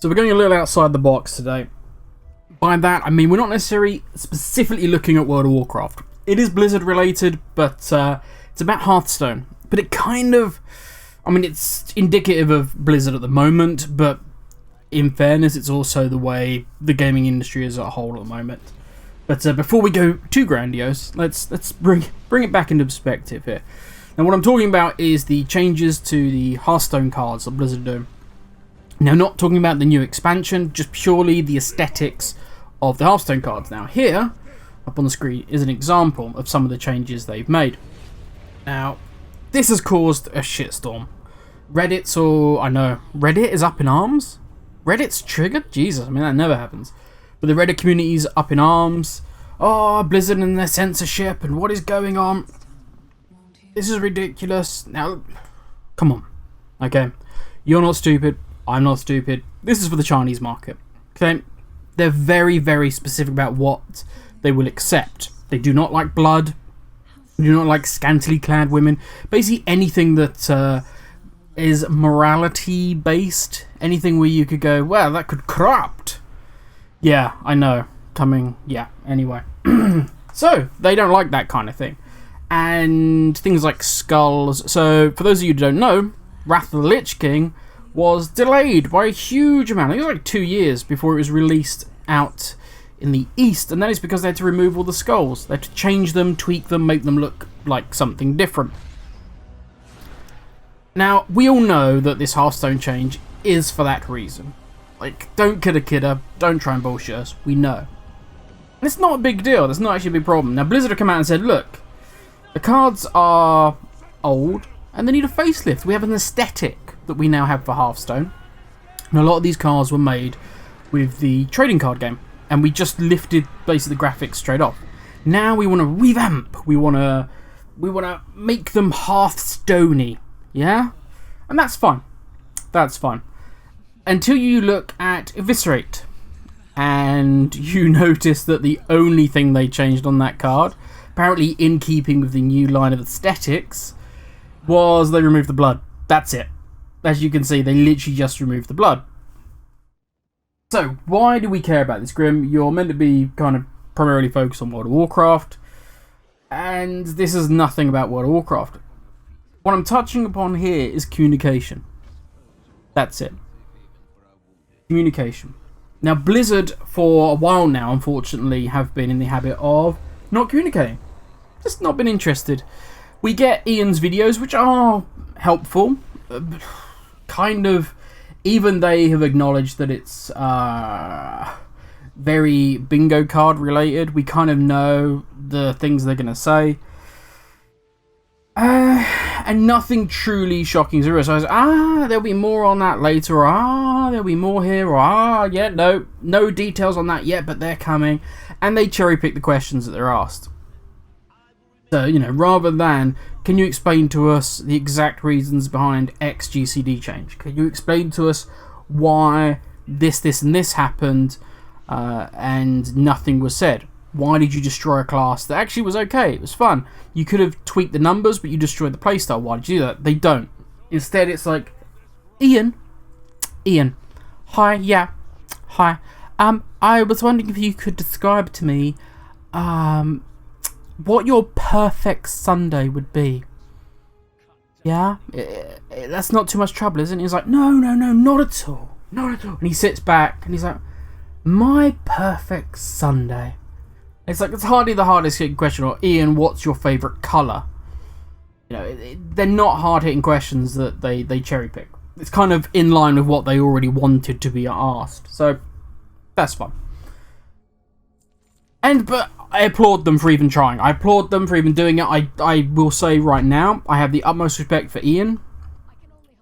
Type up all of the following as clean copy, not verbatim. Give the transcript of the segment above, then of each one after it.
So we're going a little outside the box today. By that, I mean we're not necessarily specifically looking at World of Warcraft. It is Blizzard related, but it's about Hearthstone. But it kind of... I mean, it's indicative of Blizzard at the moment, but in fairness, it's also the way the gaming industry is as a whole at the moment. But before we go too grandiose, let's bring it back into perspective here. Now, what I'm talking about is the changes to the Hearthstone cards that Blizzard do. Now, not talking about the new expansion, just purely the aesthetics of the Hearthstone cards. Now, here, up on the screen, is an example of some of the changes they've made. Now, this has caused a shitstorm. Reddit's all... I know, Reddit is up in arms? Reddit's triggered? Jesus, I mean, that never happens. But the Reddit community's up in arms. Oh, Blizzard and their censorship, and what is going on? This is ridiculous. Now, come on. Okay, you're not stupid. I'm not stupid. This is for the Chinese market. Okay, they're very, very specific about what they will accept. They do not like blood. They do not like scantily clad women. Basically, anything that is morality based. Anything where you could go, well, that could corrupt. Yeah, I know. Yeah. Anyway, so they don't like that kind of thing, and things like skulls. So, for those of you who don't know, Wrath of the Lich King was delayed by a huge amount. I think it was like 2 years before it was released out in the East, and that is because they had to remove all the skulls. They had to change them, tweak them, make them look like something different. Now, we all know that this Hearthstone change is for that reason. Like, don't kid a kidder, don't try and bullshit us, we know. And it's not a big deal, that's not actually a big problem. Now, Blizzard have come out and said, look, the cards are old, and they need a facelift. We have an aesthetic that we now have for Hearthstone. And a lot of these cards were made with the trading card game, and we just lifted basically the graphics straight off. Now we want to revamp. We want to make them Hearthstone-y, yeah, and that's fine. That's fine until you look at Eviscerate, and you notice that the only thing they changed on that card, apparently in keeping with the new line of aesthetics, was they removed the blood. That's it. As you can see, they literally just removed the blood. So, why do we care about this, Grim? You're meant to be kind of primarily focused on World of Warcraft, and this is nothing about World of Warcraft. What I'm touching upon here is communication. That's it. Communication. Now, Blizzard, for a while now, unfortunately, have been in the habit of not communicating. Just not been interested. We get Ian's videos, which are helpful. Kind of, even they have acknowledged that it's very bingo card related. We kind of know the things they're going to say. And nothing truly shocking zero. So I was, there'll be more on that later. There'll be more here. Yeah, no details on that yet, but they're coming. And they cherry pick the questions that they're asked. So, you know, rather than, can you explain to us the exact reasons behind X GCD change? Can you explain to us why this, and this happened, and nothing was said? Why did you destroy a class that actually was okay? It was fun. You could have tweaked the numbers, but you destroyed the playstyle. Why did you do that? They don't. Instead, it's like, Ian, hi, hi. I was wondering if you could describe to me, what your perfect Sunday would be. Yeah? That's not too much trouble, isn't it? He's like, no, not at all. Not at all. And he sits back and he's like, my perfect Sunday. It's like, it's hardly the hardest hitting question. Or, Ian, what's your favourite colour? You know, they're not hard hitting questions that they cherry pick. It's kind of in line with what they already wanted to be asked. So, that's fun. But I applaud them for even trying. I applaud them for even doing it. I will say right now, I have the utmost respect for Ian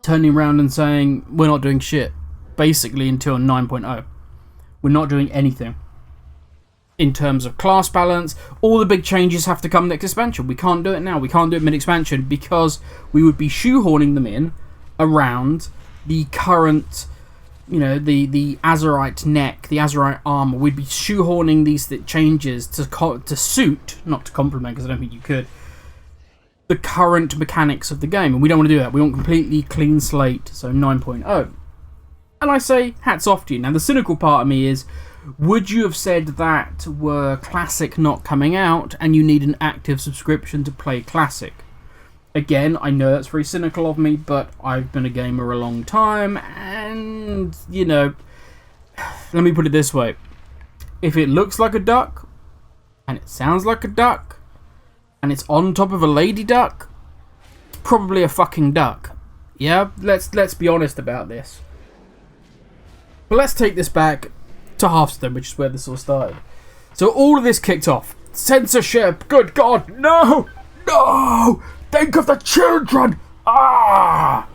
turning around and saying, we're not doing shit. Basically until 9.0. We're not doing anything. In terms of class balance, all the big changes have to come next expansion. We can't do it now. We can't do it mid-expansion because we would be shoehorning them in around the current... You know, the Azerite neck, the Azerite armor. We'd be shoehorning these changes to suit, not to complement, because I don't think you could, the current mechanics of the game. And we don't want to do that. We want completely clean slate, so 9.0. And I say, hats off to you. Now, the cynical part of me is, would you have said that were Classic not coming out and you need an active subscription to play Classic? Again, I know that's very cynical of me, but I've been a gamer a long time, and, you know, let me put it this way. If it looks like a duck, and it sounds like a duck, and it's on top of a lady duck, it's probably a fucking duck. Yeah, let's be honest about this. But let's take this back to Hearthstone, which is where this all started. So all of this kicked off. Censorship! Good God! No! No! Think of the children! Ah!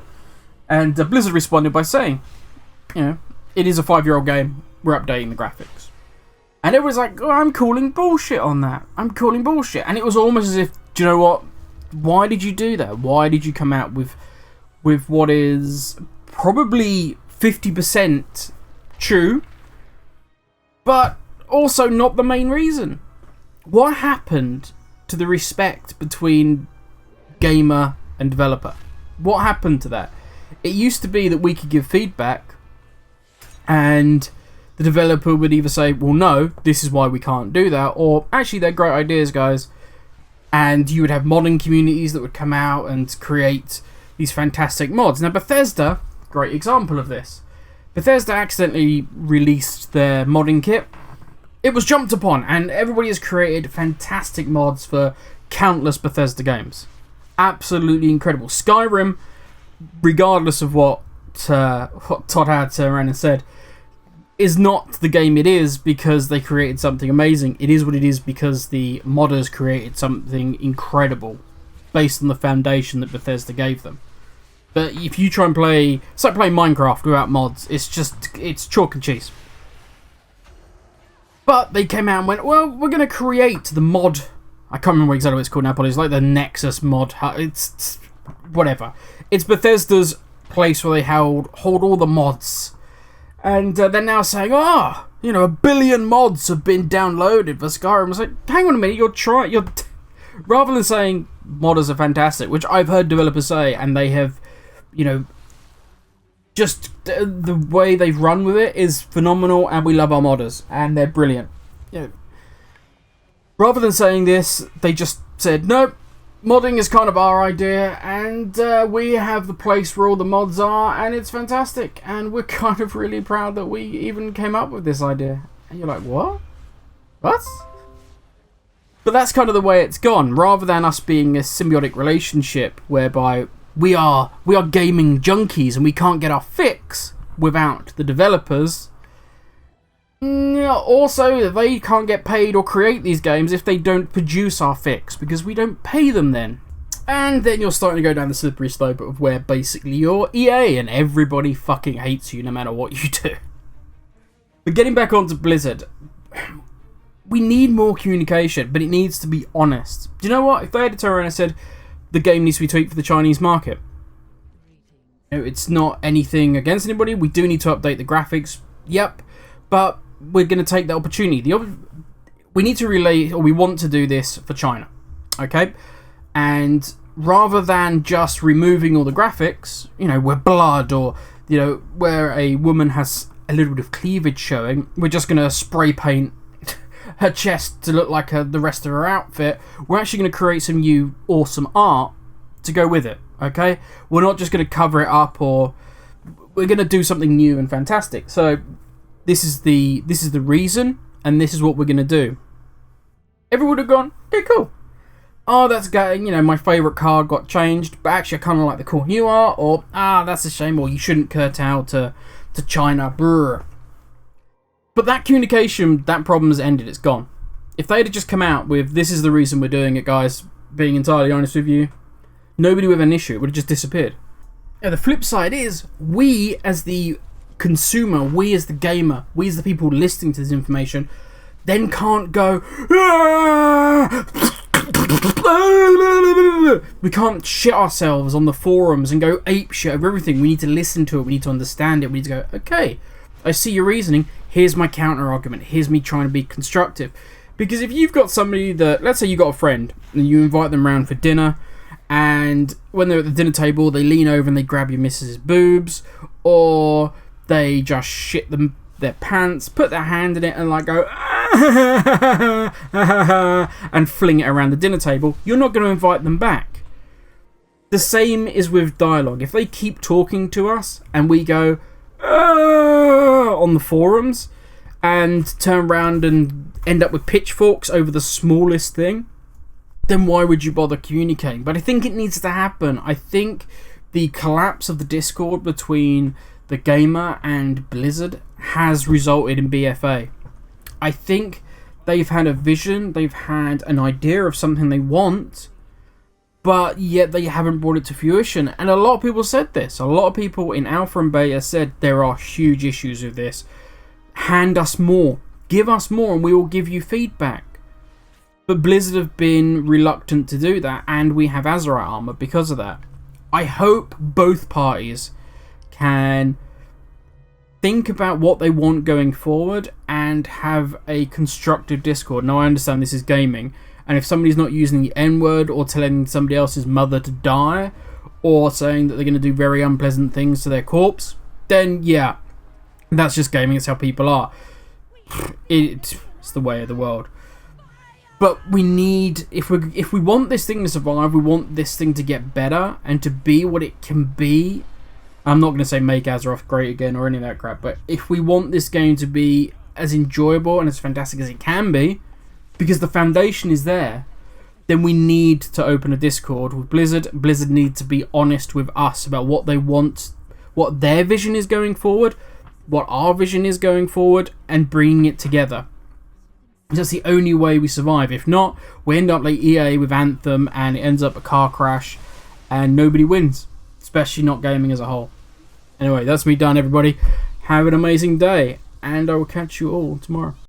And Blizzard responded by saying, you know, it is a 5-year-old game. We're updating the graphics. And it was like, oh, I'm calling bullshit on that. I'm calling bullshit. And it was almost as if, do you know what? Why did you do that? Why did you come out with what is probably 50% true, but also not the main reason? What happened to the respect between gamer and developer? What happened to that? It used to be that we could give feedback and the developer would either say, well, no, this is why we can't do that, or actually they're great ideas, guys. And you would have modding communities that would come out and create these fantastic mods. Now, Bethesda, great example of this. Bethesda accidentally released their modding kit. It was jumped upon, and everybody has created fantastic mods for countless Bethesda games. Absolutely incredible. Skyrim, regardless of what Todd had turned around and said, is not the game it is because they created something amazing. It is what it is because the modders created something incredible based on the foundation that Bethesda gave them. But if you try and play... It's like playing Minecraft without mods. It's chalk and cheese. But they came out and went, well, we're going to create the mod... I can't remember exactly what it's called now, but it's like the Nexus mod. It's whatever. It's Bethesda's place where they hold all the mods. And they're now saying, you know, 1 billion mods have been downloaded for Skyrim. It's like, hang on a minute, rather than saying modders are fantastic, which I've heard developers say, and they have, you know, just the way they've run with it is phenomenal, and we love our modders, and they're brilliant. You know, rather than saying this, they just said, nope, modding is kind of our idea, and we have the place where all the mods are, and it's fantastic, and we're kind of really proud that we even came up with this idea. And you're like, what? What? But that's kind of the way it's gone. Rather than us being a symbiotic relationship whereby we are gaming junkies and we can't get our fix without the developers. Also, they can't get paid or create these games if they don't produce our fix, because we don't pay them then. And then you're starting to go down the slippery slope of where basically you're EA and everybody fucking hates you no matter what you do. But getting back onto Blizzard, we need more communication, but it needs to be honest. Do you know what? If they had to turn around and said, the game needs to be tweaked for the Chinese market. You know, it's not anything against anybody. We do need to update the graphics. Yep. But we're going to take that opportunity. We need to relay, or we want to do this for China. Okay? And rather than just removing all the graphics, you know, where blood or, you know, where a woman has a little bit of cleavage showing, we're just going to spray paint her chest to look like the rest of her outfit. We're actually going to create some new awesome art to go with it. Okay? We're not just going to cover it up, or we're going to do something new and fantastic. So this is the reason, and this is what we're going to do. Everyone would have gone, okay, cool. Oh, that's getting, you know, my favourite card got changed, but actually I kind of like the cool new art, or, that's a shame, or you shouldn't curtail to China, brr. But that communication, that problem has ended, it's gone. If they'd have just come out with, this is the reason we're doing it, guys, being entirely honest with you, nobody with an issue, it would have just disappeared. Now, the flip side is, we as the consumer, we as the gamer, we as the people listening to this information, then can't go, we can't shit ourselves on the forums and go ape shit over everything. We need to listen to it, we need to understand it, we need to go, okay, I see your reasoning, here's my counter argument, here's me trying to be constructive. Because if you've got somebody that, let's say you got a friend and you invite them around for dinner, and when they're at the dinner table they lean over and they grab your missus's boobs, or they just shit their pants, put their hand in it, and like go and fling it around the dinner table, you're not going to invite them back. The same is with dialogue. If they keep talking to us and we go on the forums and turn around and end up with pitchforks over the smallest thing, then why would you bother communicating? But I think it needs to happen. I think the collapse of the Discord between the gamer and Blizzard has resulted in BFA. I think they've had a vision, they've had an idea of something they want, but yet they haven't brought it to fruition. And a lot of people said this. A lot of people in Alpha and Beta said there are huge issues with this. Hand us more. Give us more and we will give you feedback. But Blizzard have been reluctant to do that, and we have Azerite armor because of that. I hope both parties can think about what they want going forward and have a constructive Discord. Now, I understand this is gaming, and if somebody's not using the N-word or telling somebody else's mother to die or saying that they're going to do very unpleasant things to their corpse, then yeah, that's just gaming. It's how people are. It's the way of the world. But we need, if we want this thing to survive, we want this thing to get better and to be what it can be. I'm not going to say make Azeroth great again or any of that crap, but if we want this game to be as enjoyable and as fantastic as it can be, because the foundation is there, then we need to open a Discord with Blizzard. Blizzard need to be honest with us about what they want, what their vision is going forward, what our vision is going forward, and bringing it together. That's the only way we survive. If not, we end up like EA with Anthem, and it ends up a car crash, and nobody wins, especially not gaming as a whole. Anyway, that's me done, everybody. Have an amazing day, and I will catch you all tomorrow.